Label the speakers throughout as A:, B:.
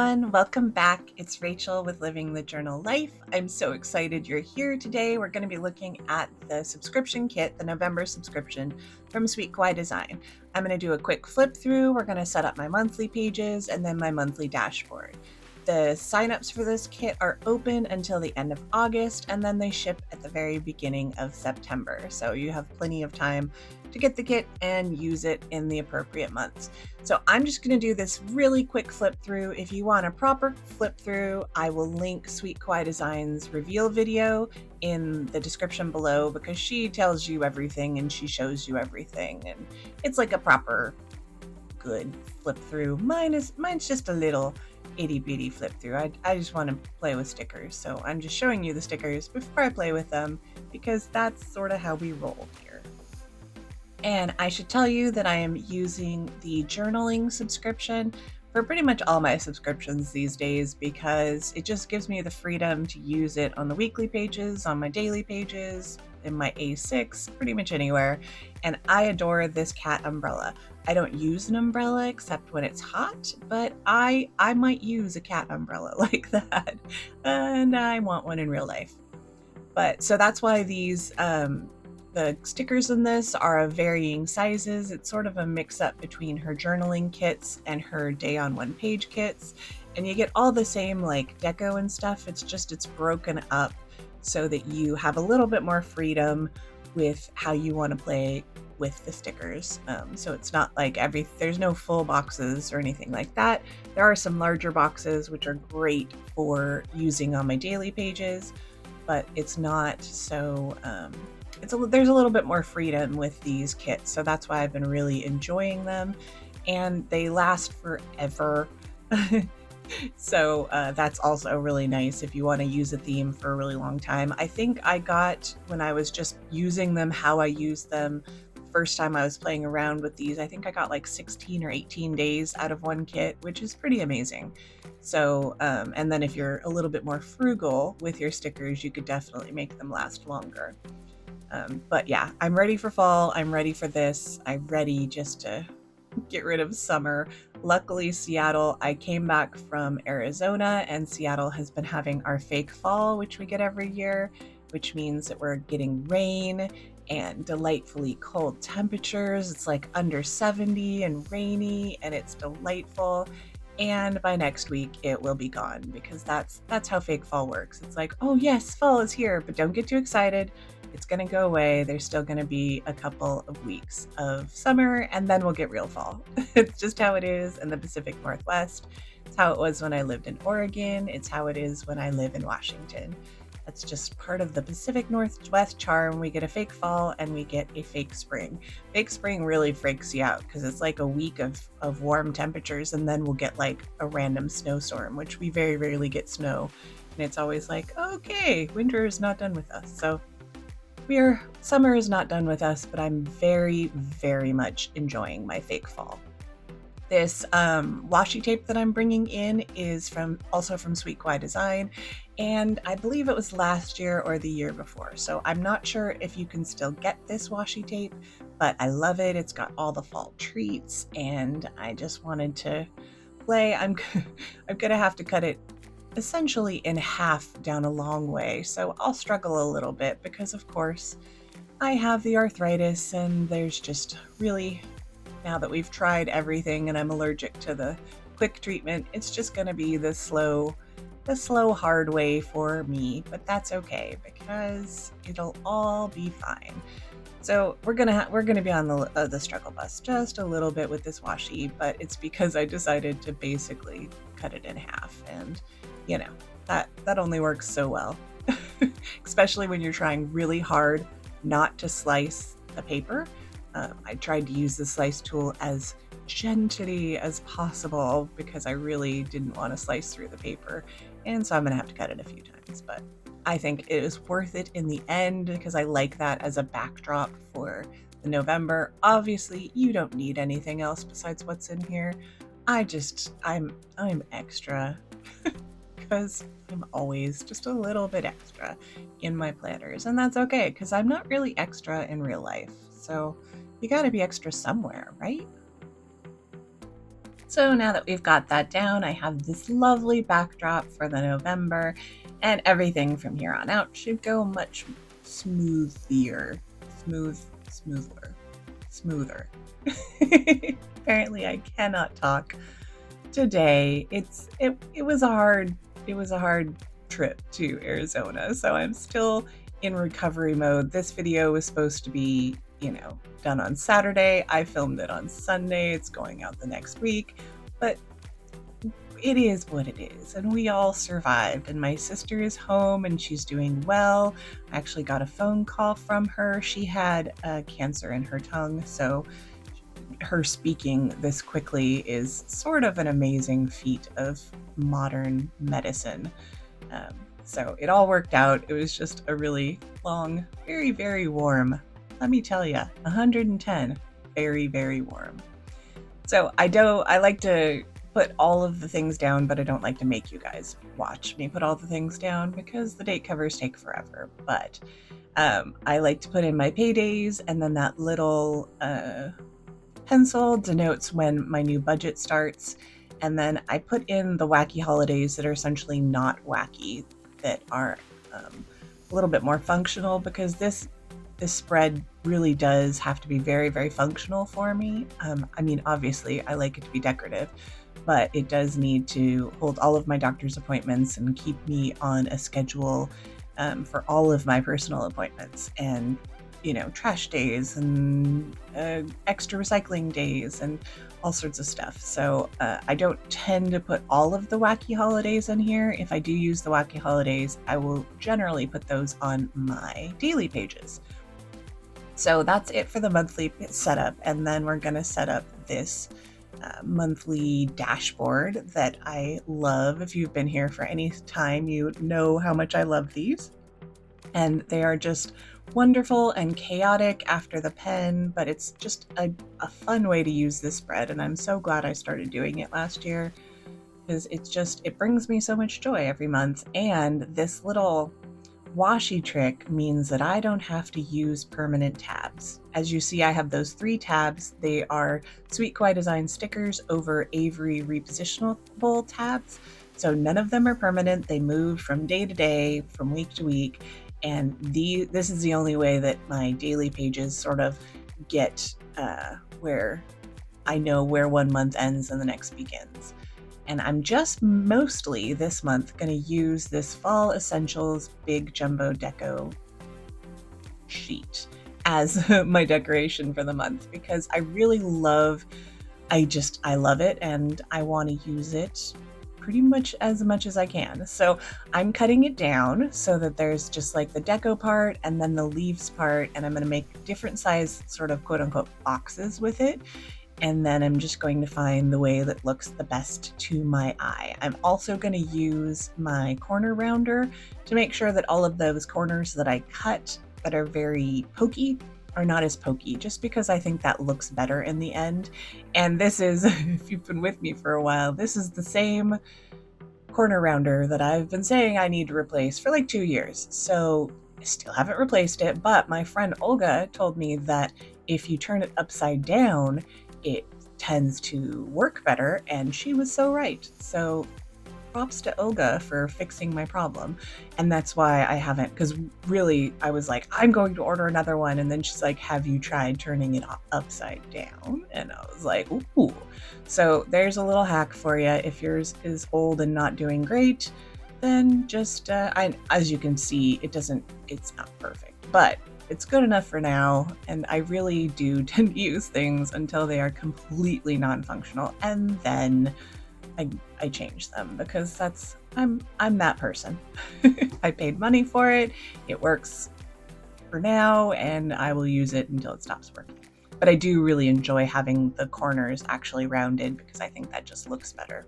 A: everyone. Welcome back. It's Rachel with Living the Journal Life. I'm so excited you're here today. We're going to be looking at the subscription kit, the November subscription from Sweet Kawaii Design. I'm going to do a quick flip through. We're going to set up my monthly pages and then my monthly dashboard. The signups for this kit are open until the end of August, and then they ship at the very beginning of September. So you have plenty of time to get the kit and use it in the appropriate months. So I'm just going to do this really quick flip through. If you want a proper flip through, I will link Sweet Kawaii Design's reveal video in the description below because she tells you everything and she shows you everything. And it's like a proper good flip through. Mine's just a little itty bitty flip through. I just want to play with stickers. So I'm just showing you the stickers before I play with them because that's sort of how we roll here. And I should tell you that I am using the journaling subscription for pretty much all my subscriptions these days because it just gives me the freedom to use it on the weekly pages, on my daily pages, in my A6, pretty much anywhere. And I adore this cat umbrella. I don't use an umbrella except when it's hot, but I might use a cat umbrella like that. And I want one in real life. But so that's why these the stickers in this are of varying sizes. It's sort of a mix-up between her journaling kits and her day on one page kits. And you get all the same like deco and stuff. It's just it's broken up so that you have a little bit more freedom with how you want to play with the stickers. So it's not like there's no full boxes or anything like that. There are some larger boxes which are great for using on my daily pages, but it's not so there's a little bit more freedom with these kits, so that's why I've been really enjoying them, and they last forever. So that's also really nice if you want to use a theme for a really long time. I think I got, when I was just using them how I used them the first time I was playing around with these, I think I got like 16 or 18 days out of one kit, which is pretty amazing. So and then if you're a little bit more frugal with your stickers, you could definitely make them last longer. But yeah, I'm ready for fall. I'm ready for this. I'm ready just to get rid of summer. Luckily, Seattle, I came back from Arizona and Seattle has been having our fake fall, which we get every year, which means that we're getting rain and delightfully cold temperatures. It's like under 70 and rainy and it's delightful. And by next week, it will be gone because that's how fake fall works. It's like, oh yes, fall is here, but don't get too excited. It's going to go away. There's still going to be a couple of weeks of summer and then we'll get real fall. It's just how it is in the Pacific Northwest. It's how it was when I lived in Oregon. It's how it is when I live in Washington. That's just part of the Pacific Northwest charm. We get a fake fall and we get a fake spring. Fake spring really freaks you out because it's like a week of warm temperatures and then we'll get like a random snowstorm, which we very rarely get snow. And it's always like, okay, winter is not done with us. So summer is not done with us, but I'm very, very much enjoying my fake fall. This washi tape that I'm bringing in is also from Sweet Kawaii Design, and I believe it was last year or the year before. So I'm not sure if you can still get this washi tape, but I love it. It's got all the fall treats, and I just wanted to play. I'm gonna have to cut it essentially in half down a long way, so I'll struggle a little bit because of course I have the arthritis and there's just really, now that we've tried everything and I'm allergic to the quick treatment, it's just going to be the slow hard way for me, but that's okay because it'll all be fine. So we're gonna be on the struggle bus just a little bit with this washi, but it's because I decided to basically cut it in half, and you know that only works so well, especially when you're trying really hard not to slice the paper. I tried to use the slice tool as gently as possible because I really didn't want to slice through the paper, and so I'm gonna have to cut it a few times, but I think it is worth it in the end because I like that as a backdrop for the November. Obviously, you don't need anything else besides what's in here. I'm extra because I'm always just a little bit extra in my planners, and that's okay because I'm not really extra in real life. So you got to be extra somewhere, right? So now that we've got that down, I have this lovely backdrop for the November, and everything from here on out should go much smoother. Apparently I cannot talk today. It was a hard trip to Arizona, so I'm still in recovery mode. This video was supposed to be, done on Saturday. I filmed it on Sunday. It's going out the next week, but it is what it is, and we all survived. And my sister is home and she's doing well. I actually got a phone call from her. She had cancer in her tongue, so her speaking this quickly is sort of an amazing feat of modern medicine. So it all worked out. It was just a really long, very, very warm, let me tell you, 110, very, very warm. So I like to put all of the things down, but I don't like to make you guys watch me put all the things down because the date covers take forever. But I like to put in my paydays, and then that little pencil denotes when my new budget starts. And then I put in the wacky holidays that are essentially not wacky, that are a little bit more functional, because this spread really does have to be very, very functional for me. I mean, obviously I like it to be decorative, but it does need to hold all of my doctor's appointments and keep me on a schedule for all of my personal appointments, and trash days and extra recycling days and all sorts of stuff. So I don't tend to put all of the wacky holidays in here. If I do use the wacky holidays, I will generally put those on my daily pages. So that's it for the monthly setup. And then we're going to set up this monthly dashboard that I love. If you've been here for any time, you know how much I love these. And they are just wonderful and chaotic after the pen, but it's just a fun way to use this spread. And I'm so glad I started doing it last year, because it brings me so much joy every month. And this little washi trick means that I don't have to use permanent tabs. As you see, I have those 3 tabs. They are Sweet Kawaii Design stickers over Avery repositionable tabs. So none of them are permanent. They move from day to day, from week to week. And this is the only way that my daily pages sort of get where I know where one month ends and the next begins. And I'm just mostly this month going to use this Fall Essentials Big Jumbo Deco sheet as my decoration for the month, because I really love it, and I want to use it pretty much as I can. So I'm cutting it down so that there's just like the deco part and then the leaves part, and I'm going to make different size sort of quote unquote boxes with it. And then I'm just going to find the way that looks the best to my eye. I'm also going to use my corner rounder to make sure that all of those corners that I cut that are very pokey are not as pokey, just because I think that looks better in the end. And this is, if you've been with me for a while, this is the same corner rounder that I've been saying I need to replace for like 2 years. So I still haven't replaced it, but my friend Olga told me that if you turn it upside down, it tends to work better, and she was so right. So props to Olga for fixing my problem. And that's why I haven't, because really I was like, I'm going to order another one, and then she's like, have you tried turning it upside down? And I was like, ooh. So there's a little hack for you. If yours is old and not doing great, then just as you can see, it's not perfect, but it's good enough for now. And I really do tend to use things until they are completely non-functional, and then I change them, because I'm that person. I paid money for it. It works for now, and I will use it until it stops working. But I do really enjoy having the corners actually rounded, because I think that just looks better.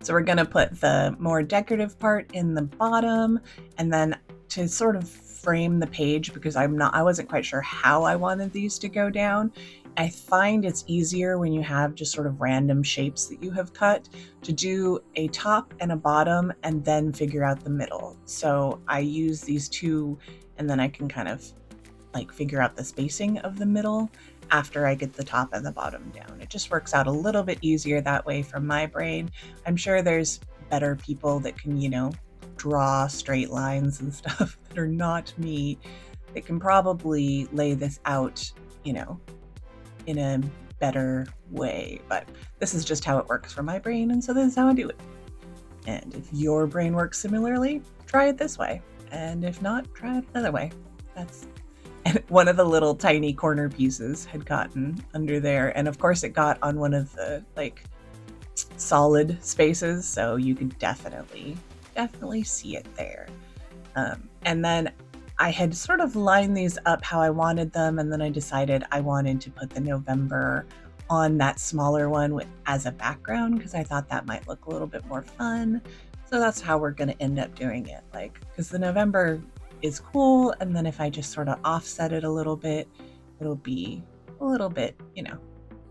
A: So we're going to put the more decorative part in the bottom, and then to sort of frame the page, because I wasn't quite sure how I wanted these to go down. I find it's easier when you have just sort of random shapes that you have cut to do a top and a bottom and then figure out the middle. So I use these two, and then I can kind of like figure out the spacing of the middle. after I get the top and the bottom down. It just works out a little bit easier that way from my brain. I'm sure there's better people that can, draw straight lines and stuff that are not me. They can probably lay this out, in a better way. But this is just how it works for my brain, and so this is how I do it. And if your brain works similarly, try it this way. And if not, try it another way. And one of the little tiny corner pieces had gotten under there. And of course it got on one of the solid spaces. So you could definitely see it there. And then I had sort of lined these up how I wanted them. And then I decided I wanted to put the November on that smaller one as a background because I thought that might look a little bit more fun. So that's how we're going to end up doing it. Because the November is cool. And then if I just sort of offset it a little bit, it'll be a little bit,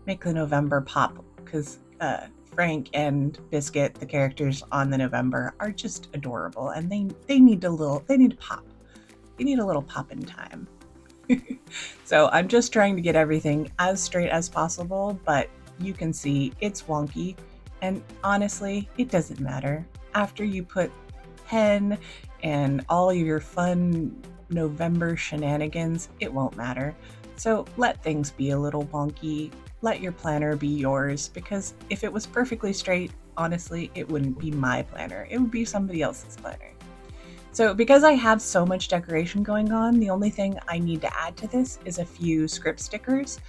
A: make the November pop. Because Frank and Biscuit, the characters on the November, are just adorable. And they need to pop. They need a little pop in time. So I'm just trying to get everything as straight as possible, but you can see it's wonky. And honestly, it doesn't matter. After you put pen and all your fun November shenanigans, it won't matter. So let things be a little wonky. Let your planner be yours, because if it was perfectly straight, honestly, it wouldn't be my planner. It would be somebody else's planner. So because I have so much decoration going on, the only thing I need to add to this is a few script stickers.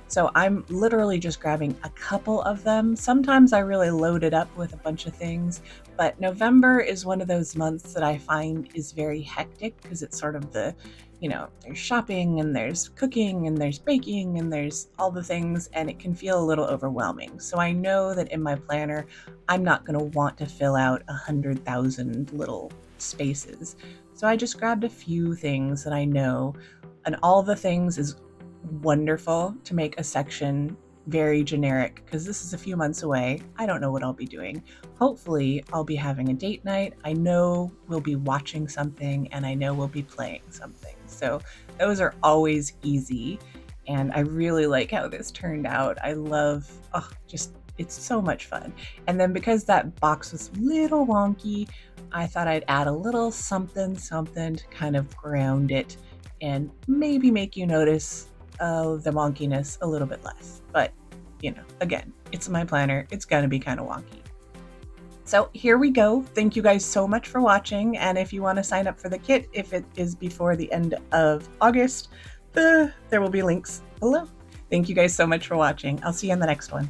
A: So I'm literally just grabbing a couple of them. Sometimes I really load it up with a bunch of things, but November is one of those months that I find is very hectic because it's sort of the, there's shopping and there's cooking and there's baking and there's all the things, and it can feel a little overwhelming. So I know that in my planner, I'm not going to want to fill out 100,000 little spaces. So I just grabbed a few things that I know, and all the things is wonderful to make a section very generic because this is a few months away. I don't know what I'll be doing. Hopefully I'll be having a date night. I know we'll be watching something, and I know we'll be playing something. So those are always easy, and I really like how this turned out. I love, it's so much fun. And then because that box was a little wonky, I thought I'd add a little something to kind of ground it and maybe make you notice the wonkiness a little bit less. But, again, it's my planner. It's going to be kind of wonky. So here we go. Thank you guys so much for watching. And if you want to sign up for the kit, if it is before the end of August, there will be links below. Thank you guys so much for watching. I'll see you in the next one.